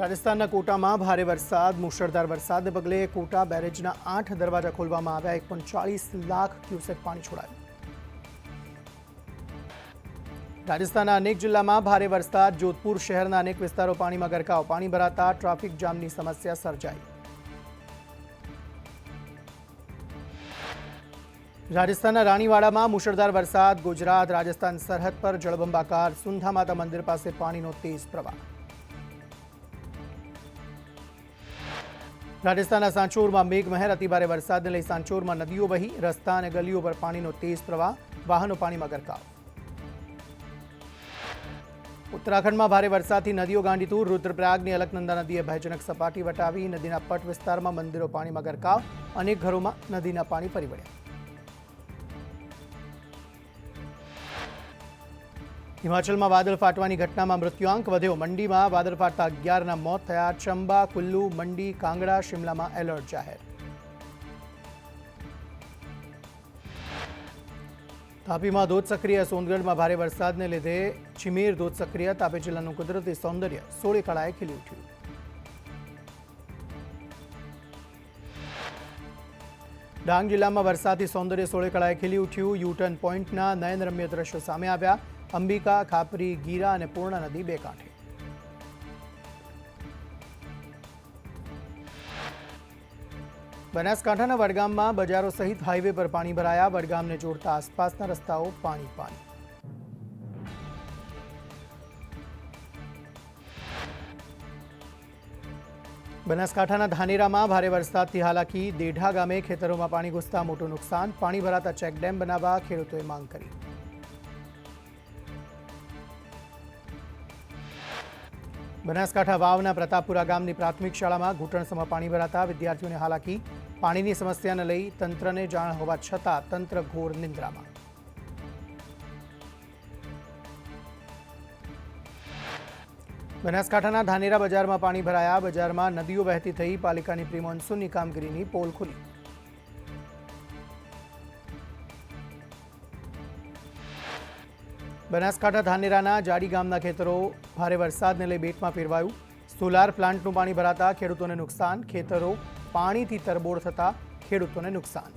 રાજસ્થાનના કોટામાં ભારે વરસાદ, મુશળધાર વરસાદને પગલે કોટા બેરેજના 8 દરવાજા ખોલવામાં આવ્યા. 1.40 લાખ ક્યુસેક પાણી છોડાયું. રાજસ્થાનના અનેક જિલ્લામાં ભારે વરસાદ, જોધપુર શહેરના અનેક વિસ્તારો પાણીમાં ગરકાવ. પાણી ભરાતા ટ્રાફિક જામની સમસ્યા સર્જાઈ. રાજસ્થાનના રાણીવાડામાં મુશળધાર વરસાદ, ગુજરાત રાજસ્થાન સરહદ પર જળબંબાકાર. સુંધા માતા મંદિર પાસે પાણીનો તેજ પ્રવાહ. રાજસ્થાનના સાંચોરમાં મેઘમહેર, અતિભારે વરસાદને લઈ સાંચોરમાં નદીઓ વહી. રસ્તા અને ગલીઓ પર પાણીનો તેજ પ્રવાહ, વાહનો પાણીમાં ગરકાવ. ઉત્તરાખંડમાં ભારે વરસાદથી નદીઓ ગાંડીતુર. રુદ્રપ્રયાગની અલકનંદા નદીએ ભયજનક સપાટી વટાવી. નદીના પટ વિસ્તારમાં મંદિરો પાણીમાં ગરકાવ. અનેક ઘરોમાં નદીના પાણી ફરી વળ્યા. હિમાચલમાં વાદળ ફાટવાની ઘટનામાં મૃત્યુઆંક વધ્યો. મંડીમાં વાદળ ફાટતા 11ના મોત થયા. ચંબા, કુલ્લુ, મંડી, કાંગડા, શિમલામાં એલર્ટ જાહેર. તાપીમાં ધોધ સક્રિય. સોનગઢમાં ભારે વરસાદને લીધે ચિમેર ધોધ સક્રિય. તાપી જિલ્લાનું કુદરતી સૌંદર્ય સોળે કળાએ ખીલી ઉઠ્યું. ડાંગ જિલ્લામાં વરસાદથી સૌંદર્ય સોળે કળાએ ખીલી ઉઠ્યું. યુટર્ન પોઈન્ટના નયનરમ્ય દ્રશ્યો સામે આવ્યા. અંબિકા, ખાપરી, ગીરા અને પૂર્ણા નદી બે કાંઠે. બનાસકાંઠાના વડગામમાં બજારો સહિત હાઈવે પર પાણી ભરાયા. વડગામને જોડતા આસપાસના રસ્તાઓ પાણી. બનાસકાંઠાના ધાનેરામાં ભારે વરસાદથી હાલાકી. દેઢા ગામે ખેતરોમાં પાણી ઘૂસતા મોટું નુકસાન. પાણી ભરાતા ચેકડેમ બનાવવા ખેડૂતોએ માંગ કરી. બનાસકાંઠા વાવના પ્રતાપપુરા ગામની પ્રાથમિક શાળામાં ઘૂંટણસમાં પાણી ભરાતા વિદ્યાર્થીઓને હાલાકી. પાણીની સમસ્યાને લઈ તંત્રને જાણ હોવા છતાં તંત્ર ઘોર નિંદ્રામાં. બનાસકાંઠાના ધાનેરા બજારમાં પાણી ભરાયા. બજારમાં નદીઓ વહેતી થઈ. પાલિકાની પ્રી મોન્સૂનની કામગીરીની પોલ ખુલી. બનાસકાંઠા ધાનેરાના જાડી ગામના ખેતરો ભારે વરસાદને લઈ બેટમાં ફેરવાયું. સોલાર પ્લાન્ટનું પાણી ભરાતા ખેડૂતોને નુકસાન. ખેતરો પાણીથી તરબોળ થતા ખેડૂતોને નુકસાન.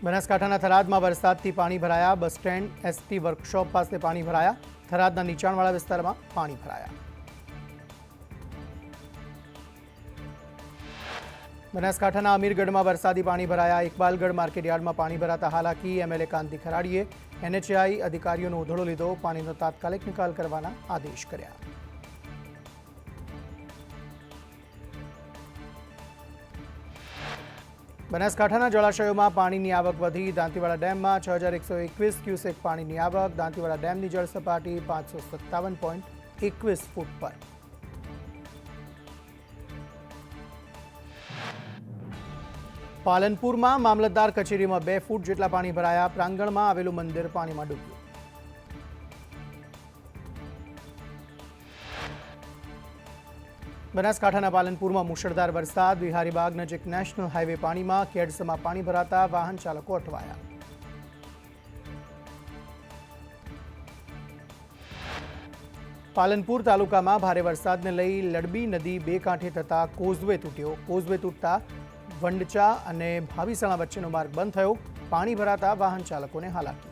બનાસકાંઠાના થરાદમાં વરસાદથી પાણી ભરાયા. બસ સ્ટેન્ડ, એસટી વર્કશોપ પાસે પાણી ભરાયા. થરાદના નીચાણવાળા વિસ્તારમાં પાણી ભરાયા. બનાસકાંઠાના અમીરગઢમાં વરસાદી પાણી ભરાયા. ઇકબાલગઢ માર્કેટયાર્ડમાં પાણી ભરાતા હાલાકી. એમએલએ કાંતિ ખરાડીએ એનએચએઆઈ અધિકારીઓનો ઉધડો લીધો. પાણીનો તાત્કાલિક નિકાલ કરવાના આદેશ કર્યા. બનાસકાંઠાના જળાશયોમાં પાણીની આવક વધી. દાંતીવાડા ડેમમાં 6121 ક્યુસેક પાણીની આવક. દાંતીવાડા ડેમની જળ સપાટી 557.21 ફૂટ પર. પાલનપુરમાં મામલતદાર કચેરીમાં 2 ફૂટ જેટલા પાણી ભરાયા. પ્રાંગણમાં આવેલું મંદિર પાણીમાં ડૂબ્યું. બનાસકાંઠાના પાલનપુરમાં મુશળધાર વરસાદ. વિહારીબાગ નજીક નેશનલ હાઈવે પાણીમાં. કેડસમાં પાણી ભરાતા વાહન ચાલકો અટવાયા. પાલનપુર તાલુકામાં ભારે વરસાદને લઈ લડબી નદી બે કાંઠે થતા કોઝવે તૂટ્યો. કોઝવે તૂટતા વંડચા અને ભાવીસણા વચ્ચેનો માર્ગ બંધ થયો. પાણી ભરાતા વાહન ચાલકોને હાલાકી.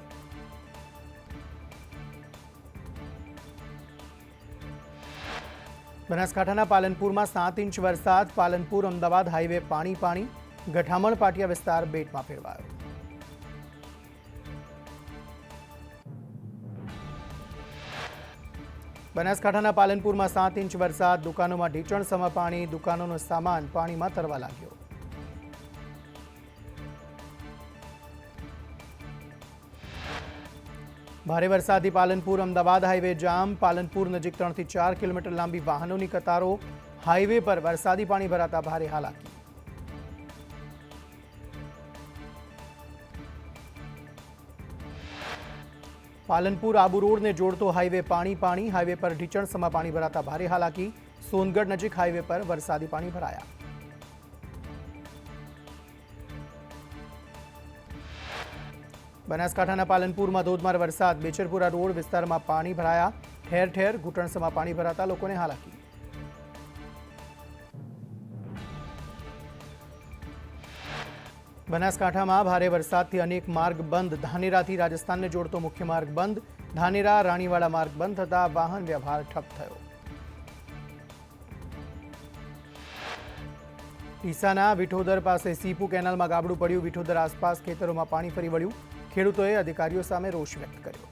બનાસકાંઠાના પાલનપુરમાં 7 ઇંચ વરસાદ. પાલનપુર અમદાવાદ હાઈવે પાણી. ગઠામણ પાટિયા વિસ્તાર બેટમાં ફેરવાયો. બનાસકાંઠાના પાલનપુરમાં 7 ઇંચ વરસાદ. દુકાનોમાં ઢીચણસમાં પાણી. દુકાનોનો સામાન પાણીમાં તરવા લાગ્યો. ભારે વરસાદથી પાલનપુર અમદાવાદ હાઈવે જામ. પાલનપુર નજીક 3 થી 4 કિલોમીટર લાંબી વાહનોની કતારો. હાઈવે પર વરસાદી પાણી ભરાતા ભારે હાલાકી. પાલનપુર આબુ રોડને જોડતો હાઈવે પાણી. હાઈવે પર ઢીચણસમાં પાણી ભરાતા ભારે હાલાકી. સોનગઢ નજીક હાઈવે પર વરસાદી પાણી ભરાયા. બનાસકાંઠાના પાલનપુરમાં ધોધમાર વરસાદ, બેચરપુરા રોડ વિસ્તારમાં પાણી ભરાયા, ઠેર ઠેર ઘૂંટણસમાં પાણી ભરાતા લોકોને હાલાકી. બનાસકાંઠામાં ભારે વરસાદથી અનેક માર્ગ બંધ, ધાનેરાથી રાજસ્થાનને જોડતો મુખ્ય માર્ગ બંધ, ધાનેરા રાણીવાડા માર્ગ બંધ થતા વાહન વ્યવહાર ઠપ થયો. ડીસાના વિઠોદર પાસે સીપુ કેનાલમાં ગાબડું પડ્યું, વિઠોદર આસપાસ ખેતરોમાં પાણી ફરી વળ્યું, ખેડૂતોએ અધિકારીઓ સામે રોષ વ્યક્ત કર્યો.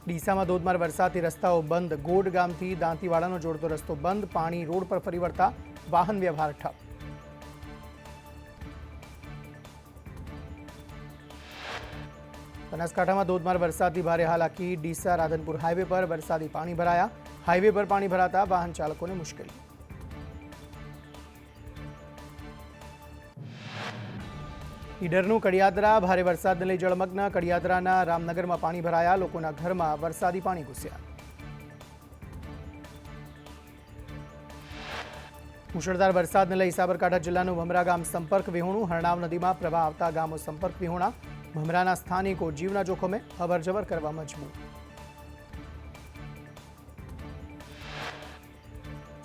ડીસામાં ધોધમાર વરસાદથી રસ્તાઓ બંધ, ગોડ ગામથી દાંતીવાડાનો જોડતો રસ્તો બંધ, પાણી રોડ પર ફરી વળતા વાહન વ્યવહાર ઠપ. બનાસકાંઠામાં ધોધમાર વરસાદથી ભારે હાલાકી, ડીસા રાધનપુર હાઈવે પર વરસાદી પાણી ભરાયા, હાઈવે પર પાણી ભરાતા વાહન ચાલકોને મુશ્કેલી. ઈડરનું કડિયાદરા ભારે વરસાદને લઈ જળમગ્ન, કડિયાદરાના રામનગરમાં પાણી ભરાયા, લોકોના ઘરમાં વરસાદી પાણી ઘૂસ્યા. મુશળધાર વરસાદને લઈ સાબરકાંઠા જિલ્લાનું ભમરા ગામ સંપર્ક વિહોણું, હરણાવ નદીમાં પ્રવાહ આવતા ગામો સંપર્ક વિહોણા, ભમરાના સ્થાનિકો જીવના જોખમે અવરજવર કરવા મજબૂર.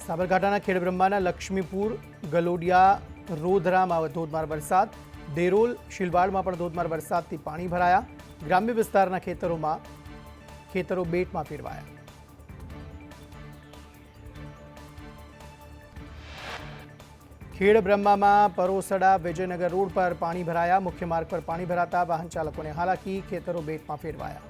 સાબરકાંઠાના ખેડબ્રહ્માના લક્ષ્મીપુર, ગલોડિયા, રોધરામાં ધોધમાર વરસાદ, દેરોલ, શિલવાડમાં પણ ધોધમાર વરસાદથી પાણી ભરાયા, ગ્રામ્ય વિસ્તારના ખેતરો બેટમાં ફેરવાયા. ખેડબ્રહ્મામાં પરોસડા વિજયનગર રોડ પર પાણી ભરાયા, મુખ્ય માર્ગ પર પાણી ભરાતા વાહન ચાલકોને હાલાકી, ખેતરો બેટમાં ફેરવાયા.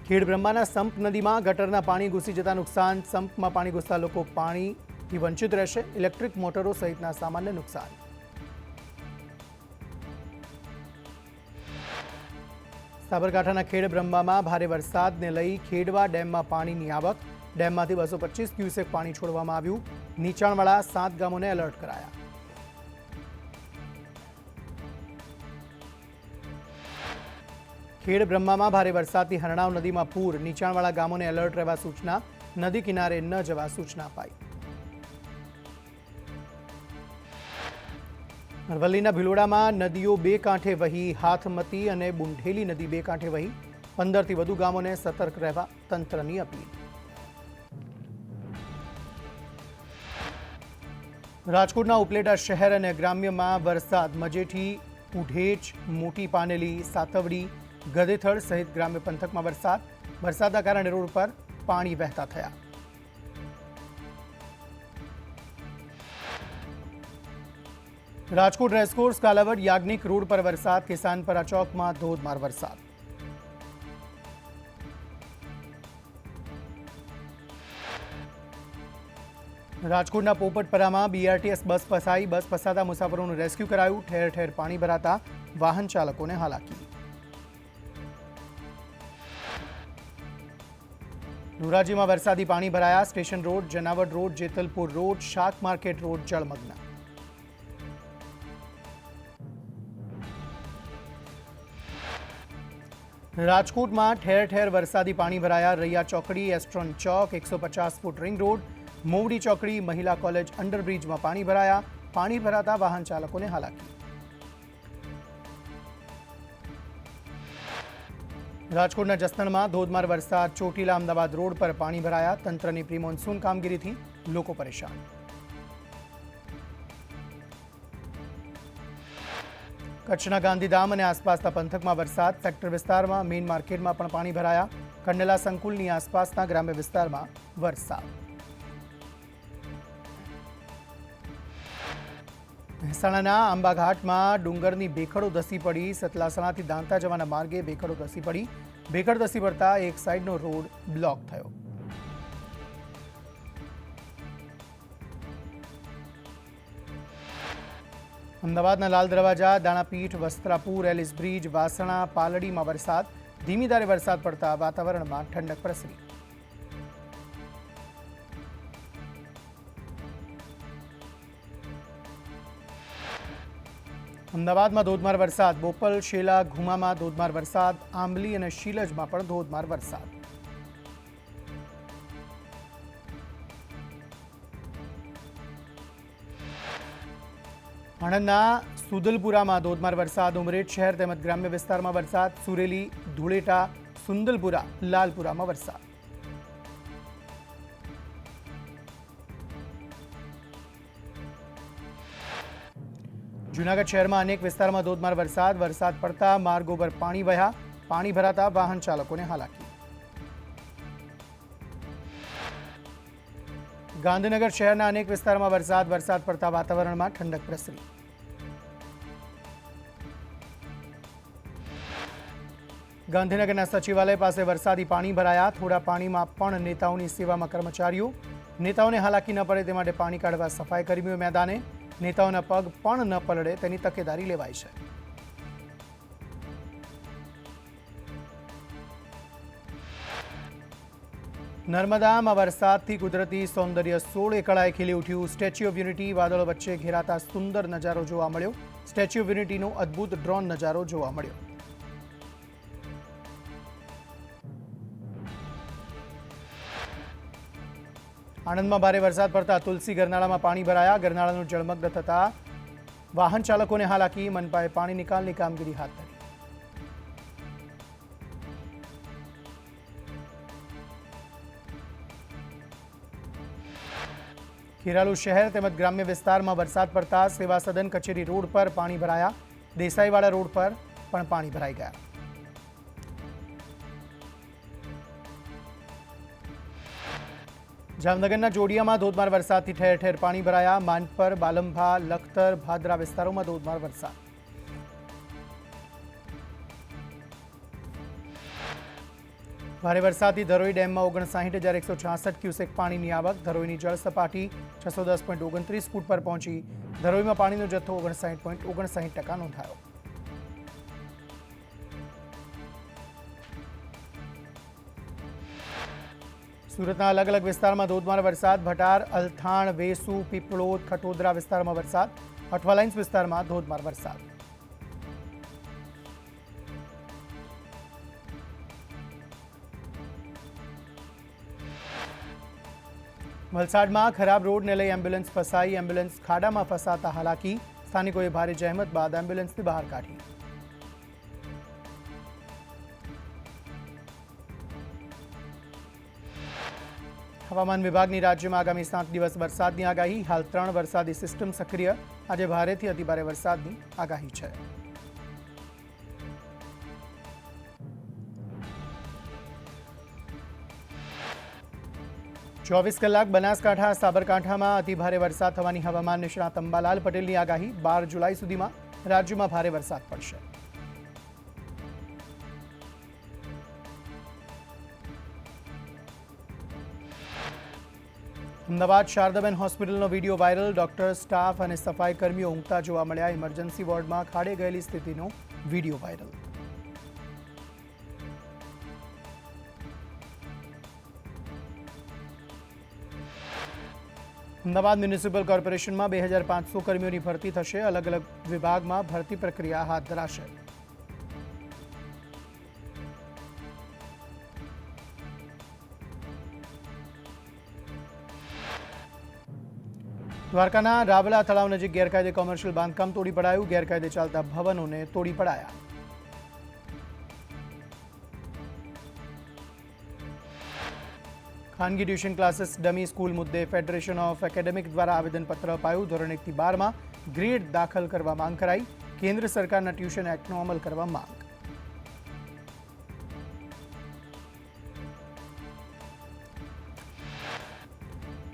ખેડબ્રહ્માના સંપ નદીમાં ગટરના પાણી ઘૂસી જતા નુકસાન, સંપમાં પાણી ઘૂસતા લોકો પાણીથી વંચિત રહેશે, ઇલેક્ટ્રિક મોટરો સહિતના સામાન્ય નુકસાન. સાબરકાંઠાના ખેડબ્રહ્મામાં ભારે વરસાદને લઈ ખેડવા ડેમમાં પાણીની આવક, ડેમમાંથી 225 ક્યુસેક પાણી છોડવામાં આવ્યું, નીચાણવાળા 7 ગામોને એલર્ટ કરાયા. ખેડબ્રહ્મામાં ભારે વરસાદથી હરણાવ નદીમાં પૂર, નીચાણવાળા ગામોને એલર્ટ રહેવા સૂચના, નદી કિનારે ન જવા સૂચના અપાઈ. અરવલ્લીના ભિલોડામાં નદીઓ 2 કાંઠે વહી, હાથમતી અને બુંઢેલી નદી 2 કાંઠે વહી, 15થી વધુ ગામોને સતર્ક રહેવા તંત્રની અપીલ. રાજકોટના ઉપલેટા શહેર અને ગ્રામ્યમાં વરસાદ, મજેઠી, ઉઢેચ, મોટી પાનેલી, સાતવડી, ગધેથળ સહિત ગ્રામ્ય પંથકમાં વરસાદના કારણે રોડ પર પાણી વહેતા થયા. રાજકોટ રેસકોર્સ, કાલાવડ, યાજ્ઞિક રોડ પર વરસાદ, કિસાનપરા ચોકમાં ધોધમાર વરસાદ. રાજકોટના પોપટપરામાં બીઆરટીએસ બસ ફસાઈ, બસ ફસાતા મુસાફરોનું રેસ્ક્યુ કરાયું, ઠેર ઠેર પાણી ભરાતા વાહન ચાલકોને હાલાકી. ધોરાજીમાં વરસાદી પાણી ભરાયા, station road, Janavad road, Jetalpur road, શાક માર્કેટ રોડ જળમગ્ન. રાજકોટમાં ઠેર ઠેર વરસાદી પાણી ભરાયા, રૈયા ચોકડી, એસ્ટ્રોન ચોક, 150 ફૂટ રિંગ રોડ, મોવડી ચોકડી, મહિલા કોલેજ અંડરબ્રિજમાં પાણી ભરાયા, પાણી ભરાતા વાહન ચાલકોને હાલાકી. રાજકોટના જસદણમાં ધોધમાર વરસાદ, ચોટીલા અમદાવાદ રોડ પર પાણી ભરાયા, તંત્રની પ્રી મોન્સૂન કામગીરીથી લોકો પરેશાન. કચ્છના ગાંધીધામ અને આસપાસના પંથકમાં વરસાદ, સેક્ટર વિસ્તારમાં મેઇન માર્કેટમાં પણ પાણી ભરાયા, કંડલા સંકુલની આસપાસના ગ્રામ્ય વિસ્તારમાં વરસાદ. મહેસાણાના આંબાઘાટમાં ડુંગરની ભેખડો ધસી પડી, સતલાસણાથી દાંતા જવાના માર્ગે ભેખડો ધસી પડી, ભેખડ ધસી પડતા એક સાઈડનો રોડ બ્લોક થયો. અમદાવાદના લાલ દરવાજા, દાણાપીઠ, વસ્ત્રાપુર, એલિસ બ્રિજ, વાસણા, પાલડીમાં વરસાદ, ધીમી ધારે વરસાદ પડતા વાતાવરણમાં ઠંડક પ્રસરી. અમદાવાદમાં ધોધમાર વરસાદ, બોપલ, શેલા, ઘુમામાં ધોધમાર વરસાદ, આંબલી અને શીલજમાં પણ ધોધમાર વરસાદ. આણંદના સુદલપુરામાં ધોધમાર વરસાદ, ઉમરેઠ શહેર તેમજ ગ્રામ્ય વિસ્તારમાં વરસાદ, સુરેલી, ધૂળેટા, સુંદલપુરા, લાલપુરામાં વરસાદ. જૂનાગઢ શહેરમાં અનેક વિસ્તારમાં ધોધમાર વરસાદ પડતા માર્ગો પર પાણી વહ્યા, પાણી ભરાતા વાહન ચાલકોને હાલાકી. ગાંધીનગર શહેરના અનેક વિસ્તારમાં વરસાદ પડતા વાતાવરણમાં ઠંડક પ્રસરી. ગાંધીનગરના સચિવાલય પાસે વરસાદી પાણી ભરાયા, થોડા પાણીમાં પણ નેતાઓની સેવામાં કર્મચારીઓ. નેતાઓને હાલાકી ન પડે તે માટે પાણી કાઢવા સફાઈ કર્મીઓ મેદાને. નેતાઓના પગ પણ ન પલળે તેની તકેદારી લેવાઈ છે. નર્મદામાં વરસાદથી કુદરતી સૌંદર્ય 16 કળાએ ખીલી ઉઠ્યું. સ્ટેચ્યુ ઓફ યુનિટી વાદળો વચ્ચે ઘેરાતા સુંદર નજારો જોવા મળ્યો. સ્ટેચ્યુ ઓફ યુનિટીનો અદ્ભુત ડ્રોન નજારો જોવા મળ્યો. આણંદમાં ભારે વરસાદ પડતા તુલસી ગરનાળામાં પાણી ભરાયા. ગરનાળાનું જળમગ્ન થતા વાહન ચાલકોને હાલાકી. મનપાએ પાણી નિકાલની કામગીરી હાથ ધરી. ખેરાલુ શહેર તેમજ ગ્રામ્ય વિસ્તારમાં વરસાદ પડતા સેવા સદન કચેરી રોડ પર પાણી ભરાયા. દેસાઈવાડા રોડ પર પણ પાણી ભરાઈ ગયા. જામનગરના જોડિયામાં ધોધમાર વરસાદથી ઠેર ઠેર પાણી ભરાયા. માનપર, બાલંભા, લખતર, ભાદરા વિસ્તારોમાં ધોધમાર વરસાદ. ભારે વરસાદથી ધરોઈ ડેમમાં 59,166 ક્યુસેક પાણીની આવક. ધરોઈની જળ સપાટી 610.29 ફૂટ પર પહોંચી. ધરોઈમાં પાણીનો જથ્થો 59.59% નોંધાયો. સુરતના અલગ અલગ વિસ્તારમાં ધોધમાર વરસાદ. ભટાર, અલથાણ, વેસુ, પીપળોદ, ખટોદરા વિસ્તારમાં વરસાદ. અઠવાલાઇન્સ વિસ્તારમાં ધોધમાર વરસાદ. વલસાડમાં ખરાબ રોડને લઈ એમ્બ્યુલન્સ ફસાઈ. એમ્બ્યુલન્સ ખાડામાં ફસાતા હાલાકી. સ્થાનિકોએ ભારે જહેમત બાદ એમ્બ્યુલન્સને બહાર કાઢી. હવામાન વિભાગની રાજ્યમાં આગામી 7 દિવસ વરસાદની આગાહી. હાલ 3 વરસાદી સિસ્ટમ સક્રિય. આજે ભારેથી અતિભારે વરસાદની આગાહી છે. ચોવીસ કલાક બનાસકાંઠા, સાબરકાંઠામાં અતિભારે વરસાદ થવાની હવામાન નિષ્ણાત અંબાલાલ પટેલની આગાહી. 12 જુલાઈ સુધીમાં રાજ્યમાં ભારે વરસાદ પડશે. અમદાવાદ શારદાબેન હોસ્પિટલનો વિડીયો વાયરલ. ડોક્ટર, સ્ટાફ અને સફાઈ કર્મીઓ ઊંઘતા જોવા મળ્યા. ઇમરજન્સી વોર્ડમાં ખાડે ગયેલી સ્થિતિનો વિડીયો વાયરલ. અમદાવાદ મ્યુનિસિપલ કોર્પોરેશનમાં 2500 કર્મીઓની ભરતી થશે. અલગ અલગ વિભાગમાં ભરતી પ્રક્રિયા હાથ ધરાશે. દ્વારકાના રાવલા તળાવ નજીક ગેરકાયદે કોમર્શિયલ બાંધકામ તોડી પડાયું. ગેરકાયદે ચાલતા ભવનોને તોડી પડાયા. ખાનગી ટ્યુશન ક્લાસીસ ડમી સ્કૂલ મુદ્દે ફેડરેશન ઓફ એકેડેમિક દ્વારા આવેદનપત્ર અપાયું. ધોરણ 1 થી 12માં ગ્રેડ દાખલ કરવા માંગ કરાઈ. કેન્દ્ર સરકારના ટ્યુશન એક્ટનો અમલ કરવા માંગ.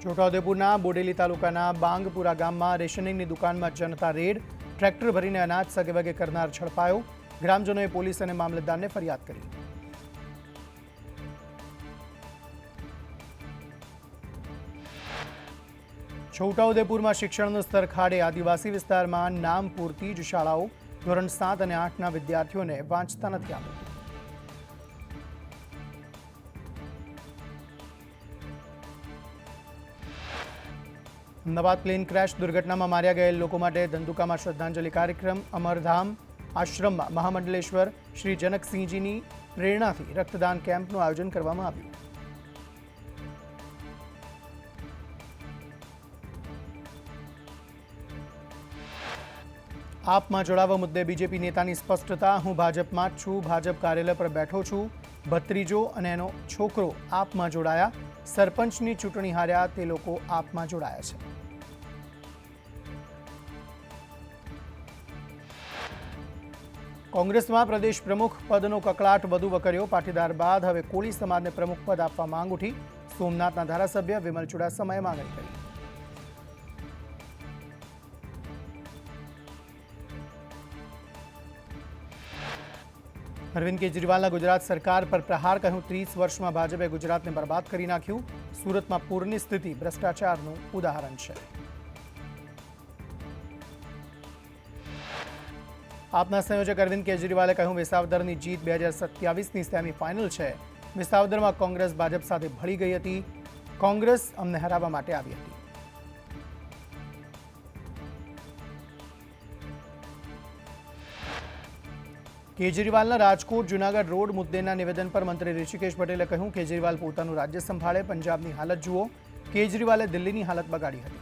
છોટાઉદેપુરના બોડેલી તાલુકાના બાંગપુરા ગામમાં રેશનિંગની દુકાનમાં જનતા રેડ. ટ્રેક્ટર ભરીને અનાજ સગેવગે કરનાર ઝડપાયો. ગ્રામજનોએ પોલીસ અને મામલતદારને ફરિયાદ કરી. છોટાઉદેપુરમાં શિક્ષણનું સ્તર ખાડે. આદિવાસી વિસ્તારમાં નામ પૂરતી જ શાળાઓ. ધોરણ 7 અને 8ના વિદ્યાર્થીઓને વાંચતા નથી આવડતું. અમદાવાદ પ્લેન ક્રેશ દુર્ઘટનામાં માર્યા ગયેલ લોકો માટે ધંધુકામાં શ્રદ્ધાંજલિ કાર્યક્રમ. અમરધામ આશ્રમમાં મહામંડલેશ્વર શ્રી જનકસિંહજીની પ્રેરણાથી રક્તદાન કેમ્પનું આયોજન કરવામાં આવ્યું. આપમાં જોડાવા મુદ્દે બીજેપી નેતાની સ્પષ્ટતા, હું ભાજપમાં જ છું, ભાજપ કાર્યાલય પર બેઠો છું. ભત્રીજો અને એનો છોકરો આપમાં જોડાયા. સરપંચની ચૂંટણી હાર્યા તે લોકો આપમાં જોડાયા છે. કોંગ્રેસમાં પ્રદેશ પ્રમુખ પદનો કકળાટ વધુ વકર્યો. પાટીદાર બાદ હવે કોળી સમાજને પ્રમુખ પદ આપવા માંગ ઉઠી. સોમનાથના ધારાસભ્ય વિમલ ચુડાસમાએ માંગણી કરી. અરવિંદ કેજરીવાલના ગુજરાત સરકાર પર પ્રહાર, કહ્યું 30 વર્ષમાં ભાજપે ગુજરાતને બરબાદ કરી નાખ્યું. સુરતમાં પૂરની સ્થિતિ ભ્રષ્ટાચારનું ઉદાહરણ છે. આપના સંયોજક અરવિંદ કેજરીવાલે કહ્યું વિસાવદરની જીત 2027ની સેમીફાઇનલ છે. વિસાવદરમાં કોંગ્રેસ ભાજપ સાથે ભળી ગઈ હતી. કોંગ્રેસ અમને હરાવવા માટે આવી હતી. કેજરીવાલના રાજકોટ જૂનાગઢ રોડ મુદ્દેના નિવેદન પર મંત્રી ઋષિકેશ પટેલે કહ્યું કેજરીવાલ પોતાનું રાજ્ય સંભાળે, પંજાબની હાલત જુઓ. કેજરીવાલે દિલ્હીની હાલત બગાડી હતી.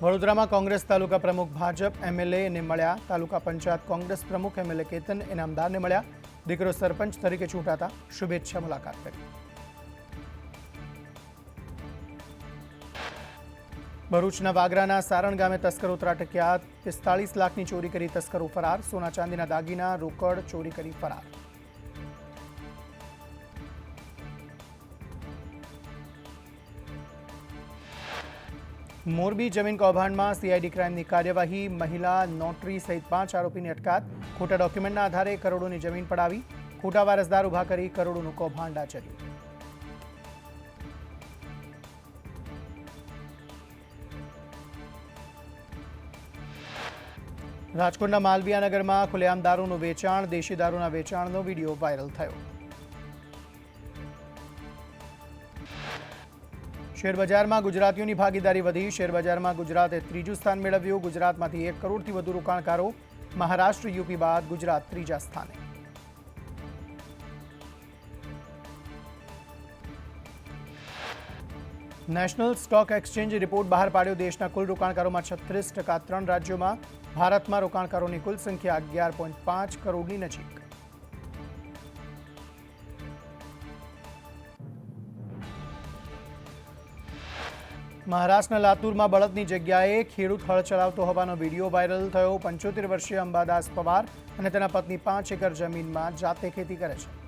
વડોદરામાં કોંગ્રેસ તાલુકા પ્રમુખ ભાજપ એમએલએને મળ્યા. તાલુકા પંચાયત કોંગ્રેસ પ્રમુખ એમએલએ કેતન ઇનામદારને મળ્યા. દીકરો સરપંચ તરીકે ચૂંટાતા શુભેચ્છા મુલાકાત કરી. ભરૂચના વાગરાના સારણ ગામે તસ્કરો ત્રાટક્યા. 45 લાખની ચોરી કરી તસ્કરો ફરાર. સોના ચાંદીના દાગીના, રોકડ ચોરી કરી ફરાર. મોરબી જમીન કૌભાંડમાં સીઆઈડી ક્રાઇમની કાર્યવાહી. મહિલા નોટરી સહિત 5 આરોપીની અટકાયત. ખોટા ડોક્યુમેન્ટના આધારે કરોડોની જમીન પડાવી. ખોટા વારસદાર ઉભા કરી કરોડોનું કૌભાંડ આચર્યું. રાજકોટના માલવીયાનગરમાં ખુલ્લેઆમ દારૂનું વેચાણ. દેશી દારૂના વેચાણનો વિડીયો વાયરલ થયો. શેરબજારમાં ગુજરાતીઓની ભાગીદારી વધી. શેરબજારમાં ગુજરાતે ત્રીજું સ્થાન મેળવ્યું. ગુજરાતમાંથી 1 કરોડથી વધુ રોકાણકારો. મહારાષ્ટ્ર, યુપી બાદ ગુજરાત ત્રીજા સ્થાને. નેશનલ સ્ટોક એક્સચેન્જે રિપોર્ટ બહાર પાડ્યો. દેશના કુલ રોકાણકારોમાં 36%, 3 રાજ્યોમાં. ભારતમાં રોકાણકારોની કુલ સંખ્યા 11.5 કરોડની નજીક. મહારાષ્ટ્રના લાતુરમાં બળદની જગ્યાએ ખેડૂત હળ ચલાવતો હોવાનો વિડીયો વાયરલ થયો. 75 વર્ષીય અંબાદાસ પવાર અને તેના પત્ની 5 એકર જમીનમાં જાતે ખેતી કરે છે.